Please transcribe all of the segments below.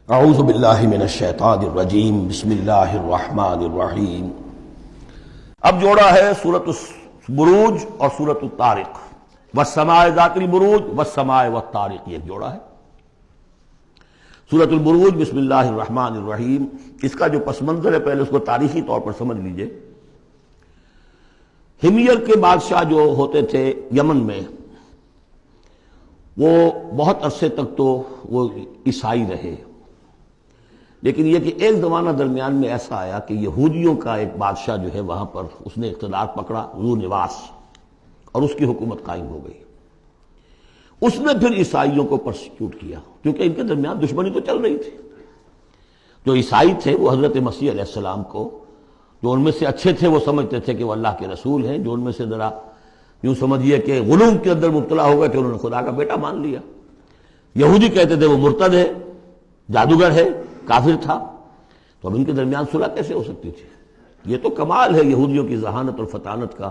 اعوذ باللہ من الشیطان الرجیم بسم اللہ الرحمن الرحیم۔ اب جوڑا ہے سورۃ البروج اور سورۃ الطارق، والسماء ذات البروج والسماء والطارق، یہ جوڑا ہے۔ سورۃ البروج بسم اللہ الرحمن الرحیم، اس کا جو پس منظر ہے پہلے اس کو تاریخی طور پر سمجھ لیجئے۔ ہمیر کے بادشاہ جو ہوتے تھے یمن میں، وہ بہت عرصے تک تو وہ عیسائی رہے، لیکن یہ کہ ایک زمانہ درمیان میں ایسا آیا کہ یہودیوں کا ایک بادشاہ جو ہے وہاں پر اس نے اقتدار پکڑا، ذو نواس، اور اس کی حکومت قائم ہو گئی۔ اس نے پھر عیسائیوں کو پرسیکیوٹ کیا، کیونکہ ان کے درمیان دشمنی تو چل رہی تھی۔ جو عیسائی تھے وہ حضرت مسیح علیہ السلام کو، جو ان میں سے اچھے تھے وہ سمجھتے تھے کہ وہ اللہ کے رسول ہیں، جو ان میں سے ذرا یوں سمجھیے کہ غلو کے اندر مبتلا ہو گئے تھے، انہوں نے خدا کا بیٹا مان لیا۔ یہودی کہتے تھے وہ مرتد ہے، جادوگر ہے، کافر تھا۔ تو اب ان کے درمیان صلح کیسے ہو سکتی تھی؟ یہ تو کمال ہے یہودیوں کی ذہانت اور فطانت کا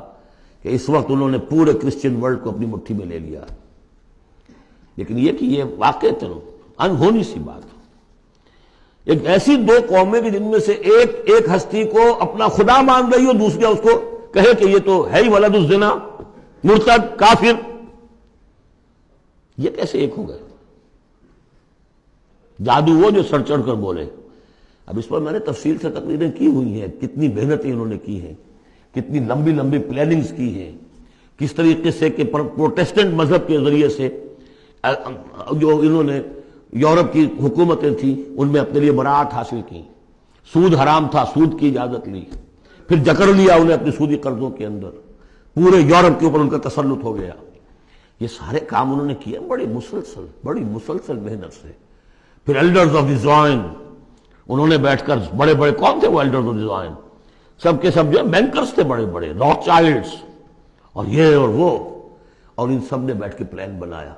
کہ اس وقت انہوں نے پورے کرسچن ورلڈ کو اپنی مٹھی میں لے لیا۔ لیکن یہ کہ یہ واقعتاً انہونی سی بات، ایک ایسی دو قومیں کہ جن میں سے ایک ہستی کو اپنا خدا مان رہی ہو، دوسری اس کو کہے کہ یہ تو ہے ہی ولد الزنا، مرتد، کافر، یہ کیسے ایک ہو گئے؟ جادو وہ جو سر چڑھ کر بولے۔ اب اس پر میں نے تفصیل سے تقریریں کی ہوئی ہیں، کتنی محنتیں انہوں نے کی ہیں، کتنی لمبی لمبی پلاننگز کی ہیں، کس طریقے سے کہ پروٹیسٹنٹ مذہب کے ذریعے سے جو انہوں نے یورپ کی حکومتیں تھیں ان میں اپنے لیے براعت حاصل کی، سود حرام تھا، سود کی اجازت لی، پھر جکڑ لیا انہیں اپنے سودی قرضوں کے اندر، پورے یورپ کے اوپر ان کا تسلط ہو گیا۔ یہ سارے کام انہوں نے کیے بڑی مسلسل محنت سے۔ پھر ایلڈرز آف دی زوائن، انہوں نے بیٹھ کر بڑے بڑے، کون تھے وہ ایلڈرز آف دی زوائن؟ سب کے سب جو بینکرز تھے، بڑے بڑے راک چائلڈز اور یہ اور وہ، اور ان سب نے بیٹھ کے پلان بنایا۔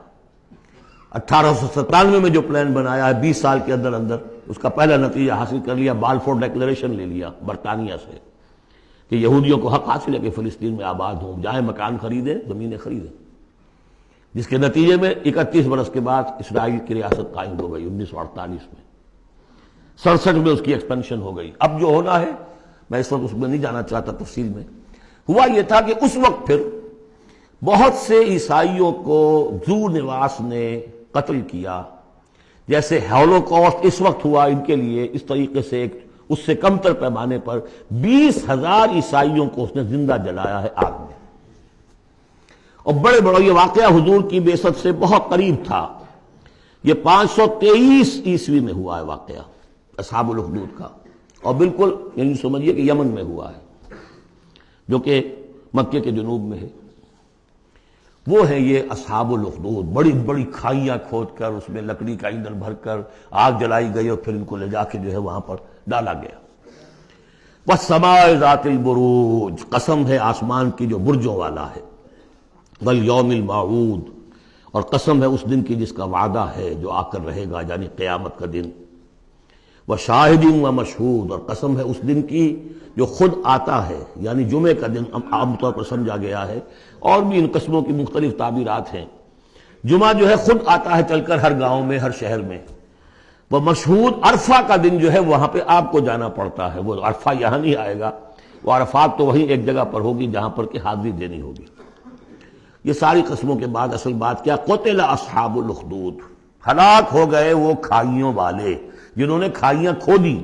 1897 میں جو پلان بنایا ہے، 20 سال کے اندر اندر اس کا پہلا نتیجہ حاصل کر لیا، بالفور ڈیکلیریشن لے لیا برطانیہ سے کہ یہودیوں کو حق حاصل ہے کہ فلسطین میں آباد ہوں، جائیں مکان خریدیں، زمینیں خریدیں، جس کے نتیجے میں 31 برس کے بعد اسرائیل کی ریاست قائم ہو گئی 1948 میں۔ 67 میں اس کی ایکسپینشن ہو گئی۔ اب جو ہونا ہے، میں اس وقت اس میں نہیں جانا چاہتا تفصیل میں، ہوا یہ تھا کہ اس وقت پھر بہت سے عیسائیوں کو ذو نواس نے قتل کیا، جیسے ہولوکاسٹ اس وقت ہوا ان کے لیے، اس طریقے سے اس سے کم تر پیمانے پر 20,000 عیسائیوں کو اس نے زندہ جلایا ہے آگ میں۔ اور بڑے بڑا یہ واقعہ حضور کی بعثت سے بہت قریب تھا، یہ 523 عیسوی میں ہوا ہے واقعہ اصحاب الاخدود کا، اور بالکل یعنی سمجھیے کہ یمن میں ہوا ہے، جو کہ مکے کے جنوب میں ہے۔ وہ ہے یہ اصحاب الاخدود، بڑی بڑی کھائیاں کھود کر اس میں لکڑی کا ایندھن بھر کر آگ جلائی گئی، اور پھر ان کو لے جا کے جو ہے وہاں پر ڈالا گیا۔ والسماء ذات البروج، قسم ہے آسمان کی جو برجوں والا ہے، والیوم الموعود، اور قسم ہے اس دن کی جس کا وعدہ ہے جو آ کر رہے گا، یعنی قیامت کا دن، وشاہد ومشہود، اور قسم ہے اس دن کی جو خود آتا ہے، یعنی جمعے کا دن عام طور پر سمجھا گیا ہے، اور بھی ان قسموں کی مختلف تعبیرات ہیں۔ جمعہ جو ہے خود آتا ہے چل کر ہر گاؤں میں، ہر شہر میں۔ وہ مشہود، عرفہ کا دن جو ہے وہاں پہ آپ کو جانا پڑتا ہے، وہ عرفہ یہاں نہیں آئے گا، وہ عرفات تو وہیں ایک جگہ پر ہوگی جہاں پر کہ حاضری دینی ہوگی۔ یہ ساری قسموں کے بعد اصل بات کیا؟ قتل اصحاب الاخدود، ہلاک ہو گئے وہ کھائیوں والے جنہوں نے کھائیاں کھودی۔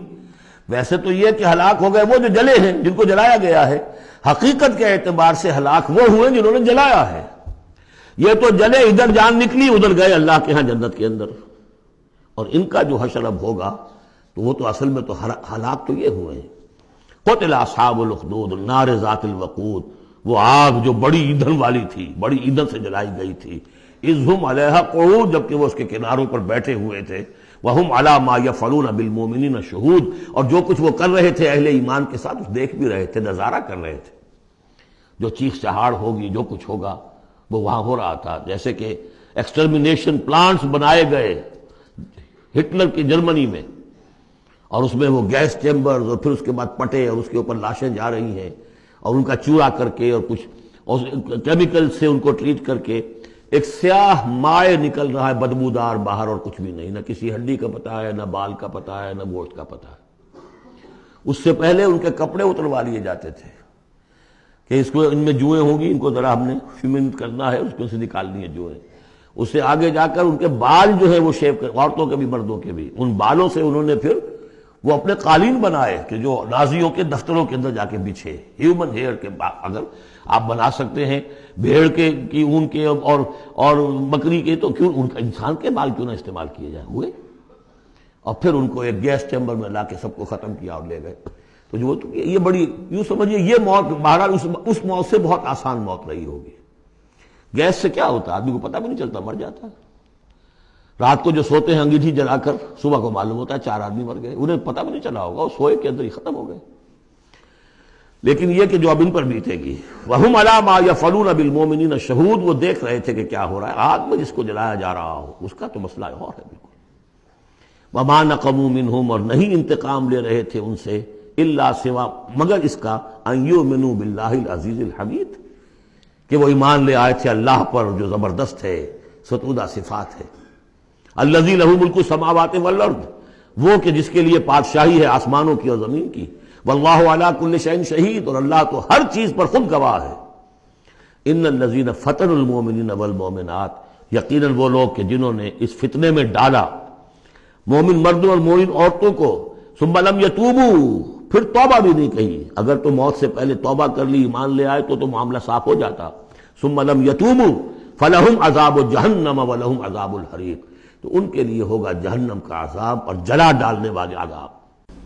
ویسے تو یہ کہ ہلاک ہو گئے وہ جو جلے ہیں، جن کو جلایا گیا ہے، حقیقت کے اعتبار سے ہلاک وہ ہوئے جنہوں نے جلایا ہے۔ یہ تو جلے، ادھر جان نکلی، ادھر گئے اللہ کے ہاں جنت کے اندر۔ اور ان کا جو حشر اب ہوگا تو وہ تو اصل میں تو ہلاک تو یہ ہوئے ہیں۔ قتل اصحاب الاخدود النار ذات الوقود، وہ آگ جو بڑی ایندھن والی تھی، بڑی ایندھن سے جلائی گئی تھی، اذ ہم علیہا قعود، جبکہ وہ اس کے کناروں پر بیٹھے ہوئے تھے، وہم علی ما یفعلون بالمؤمنین شہود، اور جو کچھ وہ کر رہے تھے اہل ایمان کے ساتھ اس دیکھ بھی رہے تھے، نظارہ کر رہے تھے۔ جو چیخ چہاڑ ہوگی، جو کچھ ہوگا وہ وہاں ہو رہا تھا۔ جیسے کہ ایکسٹرمینیشن پلانٹس بنائے گئے ہٹلر کی جرمنی میں، اور اس میں وہ گیس چیمبرز، اور پھر اس کے بعد پٹے، اور اس کے اوپر لاشیں جا رہی ہیں، اور ان کا چورا کر کے اور کچھ کیمیکل سے ان کو ٹریٹ کر کے ایک سیاہ مائع نکل رہا ہے بدبودار باہر، اور کچھ بھی نہیں، نہ کسی ہڈی کا پتہ ہے، نہ بال کا پتہ ہے، نہ گوشت کا پتہ ہے۔ اس سے پہلے ان کے کپڑے اتروا لیے جاتے تھے کہ اس کو ان میں جوئیں ہوں گی، ان کو ذرا ہم نے فیمنٹ کرنا ہے، اس کو سے نکالنی ہے جوئیں۔ اس سے آگے جا کر ان کے بال جو ہے وہ شیو کر، عورتوں کے بھی مردوں کے بھی، ان بالوں سے انہوں نے پھر وہ اپنے قالین بنائے کہ جو نازیوں کے دفتروں کے اندر جا کے بچھے۔ ہیومن ہیئر کے اگر آپ بنا سکتے ہیں بھیڑ کے کی اون کے اور بکری کے، تو کیوں ان کا انسان کے بال کیوں نہ استعمال کیے جائیں؟ ہوئے، اور پھر ان کو ایک گیس چیمبر میں لا کے سب کو ختم کیا اور لے گئے۔ تو جو یہ بڑی، یوں سمجھیے یہ موت بہرحال اس موت سے بہت آسان موت رہی ہوگی۔ گیس سے کیا ہوتا ہے؟ آدمی کو پتہ بھی نہیں چلتا، مر جاتا ہے۔ رات کو جو سوتے ہیں انگیٹھی جلا کر، صبح کو معلوم ہوتا ہے 4 آدمی مر گئے، انہیں پتہ بھی نہیں چلا ہوگا، وہ سوئے کے اندر ہی ختم ہو گئے۔ لیکن یہ کہ جو اب ان پر بیتے گی، وَهُمْ عَلَىٰ مَا يَفْعَلُونَ بِالْمُؤْمِنِينَ شَهُودٌ، وہ دیکھ رہے تھے کہ کیا ہو رہا ہے، آگ میں جس کو جلایا جا رہا ہو اس کا تو مسئلہ اور ہے بالکل۔ وَمَا نَقَمُوا مِنْهُمْ، اور نہیں انتقام لے رہے تھے ان سے، الا سوا مگر اس کا، ان یؤمنوا باللہ العزیز الحمید، کہ وہ ایمان لے آئے تھے اللہ پر جو زبردست ہے، ستودہ صفات ہے۔ الذی لہ ملک السماوات والارض، وہ کہ جس کے لیے بادشاہی ہے آسمانوں کی اور زمین کی، واللہ علی کل شیء شہید، اور اللہ تو ہر چیز پر خود گواہ ہے۔ ان الذین فتنوا المؤمنین والمؤمنات، یقیناً وہ لوگ کہ جنہوں نے اس فتنے میں ڈالا مومن مردوں اور مومن عورتوں کو، ثم لم یتوبوا، پھر توبہ بھی نہیں کہی، اگر تو موت سے پہلے توبہ کر لی، ایمان لے آئے تو معاملہ صاف ہو جاتا، ثم لم یتوبوا فلہم عذاب جہنم ولہم عذاب الحریق، تو ان کے لیے ہوگا جہنم کا عذاب اور جلا ڈالنے والے عذاب۔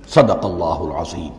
صدق اللہ العظیم۔